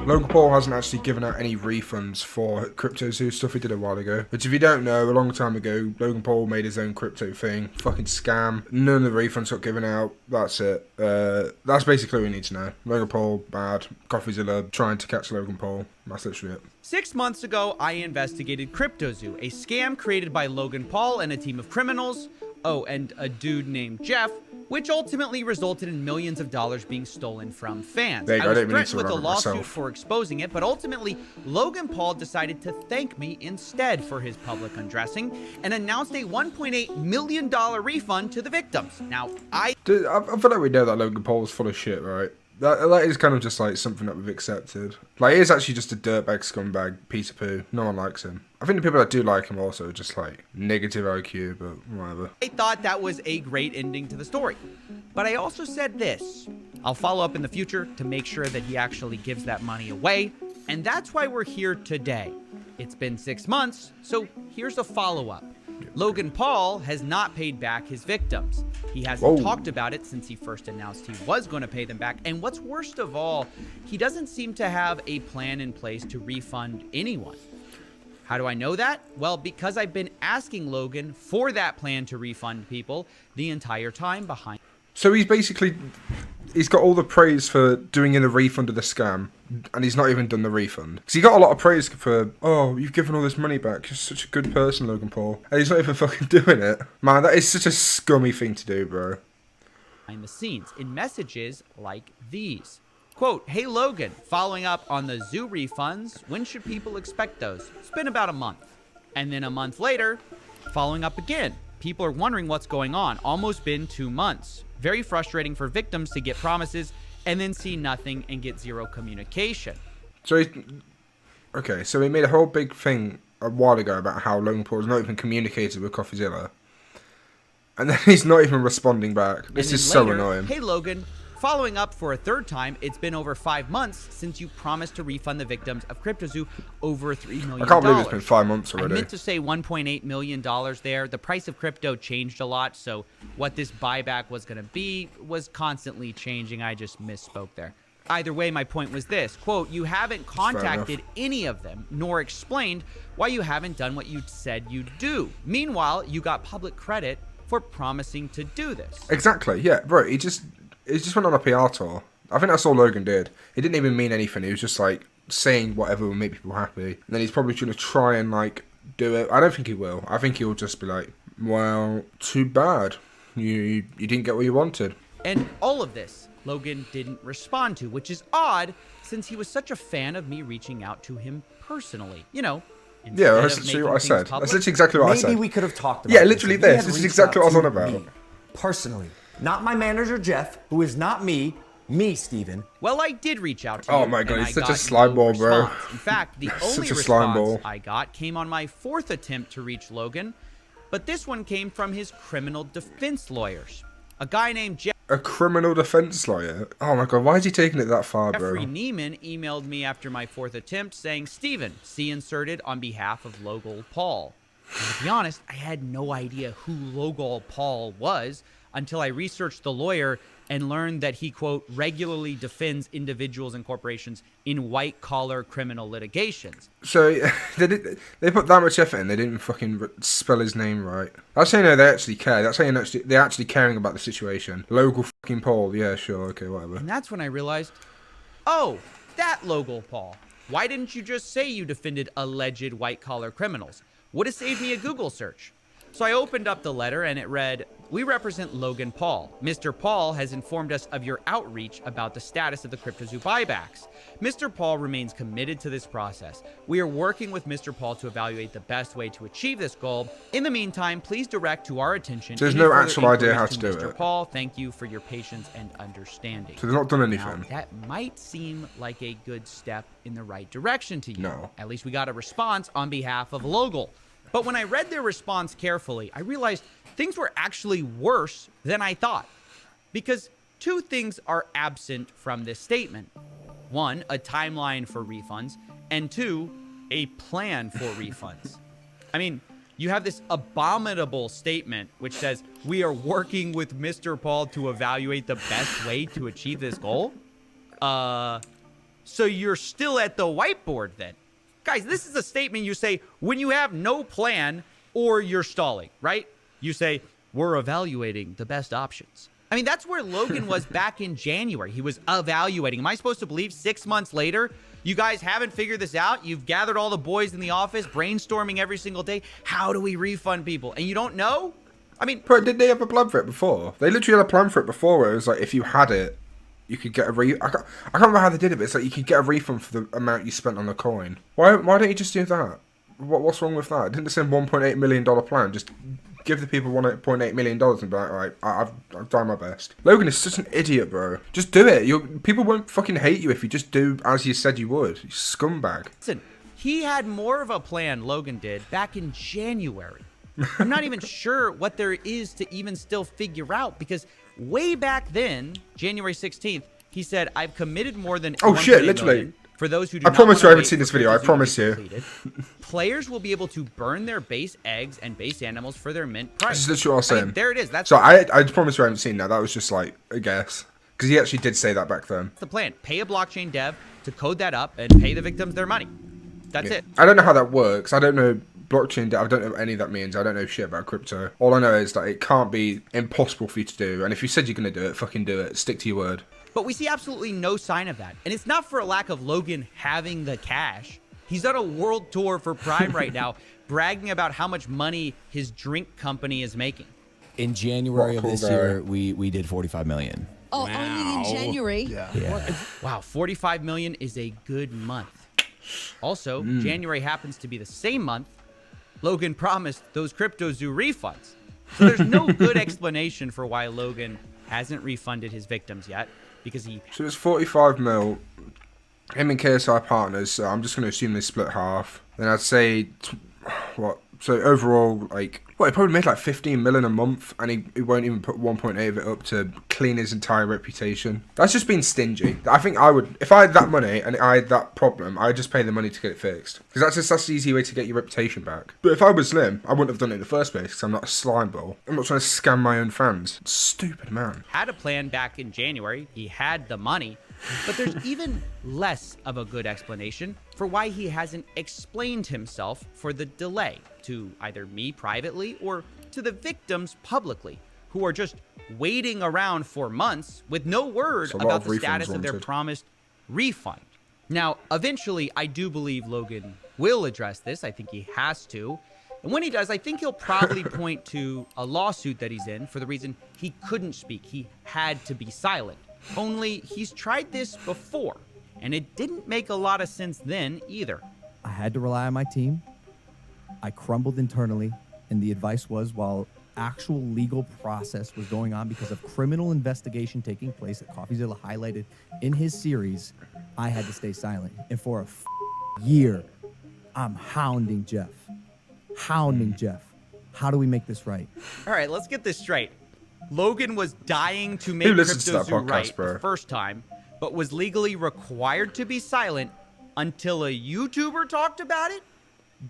Logan Paul hasn't actually given out any refunds for cryptozoo stuff he did a while ago. Which if you don't know, a long time ago, Logan Paul made his own crypto thing. Fucking scam. None of the refunds got given out. That's it. That's basically what we need to know. Logan Paul, bad. Coffeezilla trying to catch Logan Paul. That's literally it. 6 months ago, I investigated cryptozoo, a scam created by Logan Paul and a team of criminals. Oh, and a dude named Jeff, which ultimately resulted in millions of dollars being stolen from fans. There you go, I was I didn't mean to threatened with a run it lawsuit myself. for exposing it, but ultimately, Logan Paul decided to thank me instead for his public undressing and announced a $1.8 million refund to the victims. Now, Dude, I feel like we know that Logan Paul was full of shit, right? That is kind of just like something that we've accepted. Like, he is actually just a dirtbag, scumbag, piece of poo. No one likes him. I think the people that do like him also are just like negative IQ, but whatever. I thought that was a great ending to the story. But I also said this. I'll follow up in the future to make sure that he actually gives that money away. And that's why we're here today. It's been 6 months, so here's a follow-up. Logan Paul has not paid back his victims. He hasn't talked about it since he first announced he was going to pay them back. And what's worst of all, he doesn't seem to have a plan in place to refund anyone. How do I know that? Well, because I've been asking Logan for that plan to refund people the entire time behind. So he's got all the praise for doing in a refund of the scam, and he's not even done the refund. Because he got a lot of praise for, oh, you've given all this money back. You're such a good person, Logan Paul. And he's not even fucking doing it. Man, that is such a scummy thing to do, bro. Behind the scenes in messages like these. Quote, hey Logan, following up on the zoo refunds, when should people expect those? It's been about a month. And then a month later, following up again. People are wondering what's going on. Almost been 2 months. Very frustrating for victims to get promises and then see nothing and get zero communication. So he made a whole big thing a while ago about how Logan Paul's not even communicated with coffeezilla. And then he's not even responding back. This is so annoying. Hey Logan, following up for a third time, it's been over 5 months since you promised to refund the victims of cryptozoo over $3 million. I can't believe it's been 5 months already. I meant to say $1.8 million there. The price of crypto changed a lot, so what this buyback was going to be was constantly changing. I just misspoke there. Either way, my point was this, quote, you haven't contacted any of them, nor explained why you haven't done what you said you'd do. Meanwhile, you got public credit for promising to do this. Exactly, yeah, bro, he just went on a PR tour. I think that's all Logan did. He didn't even mean anything. He was just like saying whatever will make people happy. And then he's probably going to try and like do it. I don't think he will. I think he'll just be like, well, too bad. You didn't get what you wanted. And all of this, Logan didn't respond to, which is odd since he was such a fan of me reaching out to him personally. You know, yeah, that's literally what I said. That's literally exactly what I said. Maybe we could have talked about this. Yeah, literally this. This is exactly what I was on about. Me, personally. Not my manager, Jeff, who is not me, Steven. Well, I did reach out to you. Oh my god, he's such a slime ball, bro. In fact, the only slime ball. response I got came on my 4th attempt to reach Logan, but this one came from his criminal defense lawyers. A guy named Jeff. A criminal defense lawyer? Oh my god, why is he taking it that far, bro? Jeffrey Neiman emailed me after my 4th attempt saying, Steven, see inserted on behalf of Logan Paul. And to be honest, I had no idea who Logan Paul was until I researched the lawyer and learned that he, quote, regularly defends individuals and corporations in white-collar criminal litigations. So, they put that much effort in, they didn't fucking spell his name right. That's how you know they actually care. That's how you know they're actually caring about the situation. Logan fucking Paul, yeah, sure, okay, whatever. And that's when I realized, oh, that Logan Paul. Why didn't you just say you defended alleged white-collar criminals? Would have saved me a Google search. So I opened up the letter and it read, we represent Logan Paul. Mr. Paul has informed us of your outreach about the status of the cryptozoo buybacks. Mr. Paul remains committed to this process. We are working with Mr. Paul to evaluate the best way to achieve this goal. In the meantime, please direct to our attention. So there's no actual idea how to do it. Mr. Paul, thank you for your patience and understanding. So they've not done anything. Now, that might seem like a good step in the right direction to you. No. At least we got a response on behalf of Logan. But when I read their response carefully, I realized things were actually worse than I thought. Because 2 things are absent from this statement. 1, a timeline for refunds, and 2, a plan for refunds. I mean, you have this abominable statement which says, we are working with Mr. Paul to evaluate the best way to achieve this goal. So you're still at the whiteboard then. Guys, this is a statement you say when you have no plan or you're stalling, right? You say, we're evaluating the best options. I mean, that's where Logan was back in January. He was evaluating. Am I supposed to believe 6 months later, you guys haven't figured this out? You've gathered all the boys in the office, brainstorming every single day. How do we refund people? And you don't know? I mean, But did they have a plan for it before? They literally had a plan for it before where it was like, if you had it, you could get a I can't remember how they did it, but it's like you could get a refund for the amount you spent on the coin. Why don't you just do that? What's wrong with that? Didn't they send $1.8 million plan? Just give the people $1.8 million and be like, all right, I've done my best. Logan is such an idiot, bro. Just do it. People won't fucking hate you if you just do as you said you would. You scumbag. listen, he had more of a plan, Logan did, back in January. I'm not even sure what there is to even still figure out, because way back then, January 16th, he said, I've committed more than Oh shit, 1.8 literally. million for those who do I not promise you I wanna haven't wait seen this for video, I cryptozoo to be promise you. completed. Players will be able to burn their base eggs and base animals for their mint price. This is literally what I was I mean, saying. there it is. That's So I promise you I haven't seen that. That was just like a guess. Because he actually did say that back then. the plan. Pay a blockchain dev to code that up and pay the victims their money. That's it. I don't know how that works. I don't know blockchain. I don't know what any of that means. I don't know shit about crypto. All I know is that it can't be impossible for you to do. And if you said you're going to do it, fucking do it. Stick to your word. But we see absolutely no sign of that. And it's not for a lack of Logan having the cash. He's on a world tour for Prime right now, bragging about how much money his drink company is making. In January of What a this cool year, guy. we did 45 million. Oh, only in January. Yeah. Wow, 45 million is a good month. Also, January happens to be the same month Logan promised those cryptozoo refunds. So there's no good explanation for why Logan hasn't refunded his victims yet, because he So it's 45 mil. Him and KSI partners. So I'm just going to assume they split half. Then I'd say, what? So overall, like, well, he probably made like 15 million a month, and he won't even put 1.8 of it up to clean his entire reputation. That's just being stingy. I think I would, if I had that money and I had that problem, I'd just pay the money to get it fixed. Because that's the easy way to get your reputation back. But if I was Slim, I wouldn't have done it in the first place, because I'm not a slime ball. I'm not trying to scam my own fans. Stupid man. had a plan back in January. He had the money. But there's even less of a good explanation for why he hasn't explained himself for the delay to either me privately or to the victims publicly, who are just waiting around for months with no word It's a lot about of the status refunds of their wanted. promised refund. Now, eventually, I do believe Logan will address this. I think he has to. And when he does, I think he'll probably point to a lawsuit that he's in for the reason he couldn't speak. He had to be silent. Only he's tried this before, and it didn't make a lot of sense then either. I had to rely on my team. I crumbled internally, and the advice was while actual legal process was going on because of criminal investigation taking place that coffeezilla highlighted in his series, I had to stay silent. And for a year, I'm hounding Jeff. Hounding Jeff. How do we make this right? All right, let's get this straight. Logan was dying to make Who listens to that cryptozoo podcast, right bro? the first time, but was legally required to be silent until a YouTuber talked about it?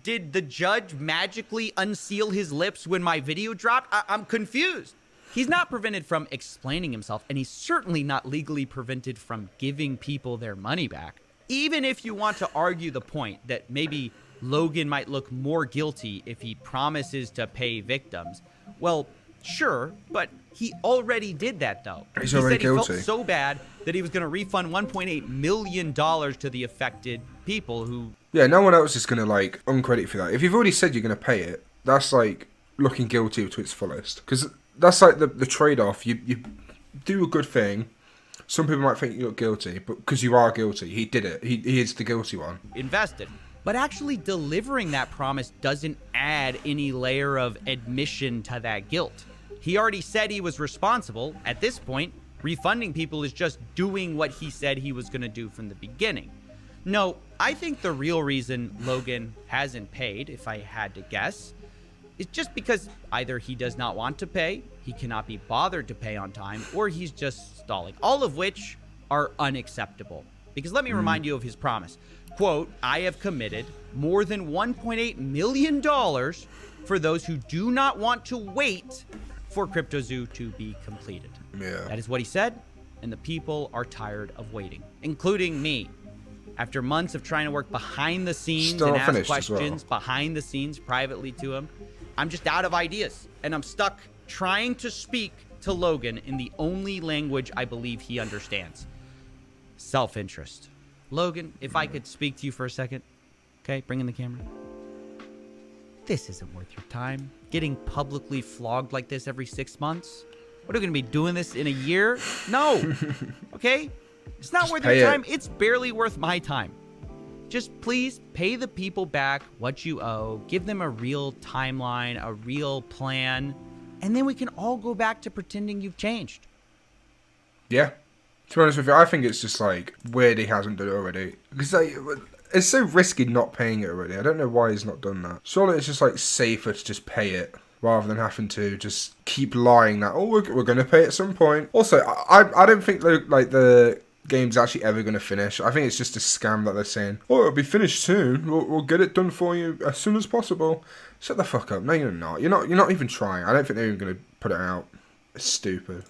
Did the judge magically unseal his lips when my video dropped? I'm confused. He's not prevented from explaining himself, and he's certainly not legally prevented from giving people their money back. Even if you want to argue the point that maybe Logan might look more guilty if he promises to pay victims, well, sure, but he already did that, though. He's he already said he guilty. felt so bad that he was going to refund $1.8 million to the affected people who... Yeah, no one else is going to, like, uncredit you for that. If you've already said you're going to pay it, that's, like, looking guilty to its fullest. Because that's, like, the trade-off. You do a good thing. Some people might think you look guilty, but because you are guilty, he did it. He is the guilty one. invested. But actually delivering that promise doesn't add any layer of admission to that guilt. He already said he was responsible. At this point, refunding people is just doing what he said he was going to do from the beginning. No, I think the real reason Logan hasn't paid, if I had to guess, is just because either he does not want to pay, he cannot be bothered to pay on time, or he's just stalling. All of which are unacceptable. Because let me remind you of his promise. Quote, I have committed more than $1.8 million for those who do not want to wait for cryptozoo to be completed. Yeah. That is what he said, and the people are tired of waiting, including me. After months of trying to work behind the scenes Still and not ask finished as well. questions behind the scenes privately to him, I'm just out of ideas. And I'm stuck trying to speak to Logan in the only language I believe he understands. Self-interest. Logan, if I could speak to you for a second. Okay, bring in the camera. This isn't worth your time. Getting publicly flogged like this every 6 months? What are we going to be doing this in a year? No. Okay? It's not worth your pay it. time. It's barely worth my time. Just please pay the people back what you owe. Give them a real timeline, a real plan, and then we can all go back to pretending you've changed. Yeah. To be honest with you, I think it's just like weird he hasn't done it already. Because like, it's so risky not paying it already. I don't know why he's not done that. Surely it's just like safer to just pay it rather than having to just keep lying that, oh, we're going to pay at some point. Also, I don't think like the game's actually ever going to finish. I think it's just a scam that they're saying, oh, it'll be finished soon. We'll get it done for you as soon as possible. Shut the fuck up. No, you're not. You're not even trying. I don't think they're even going to put it out. It's stupid.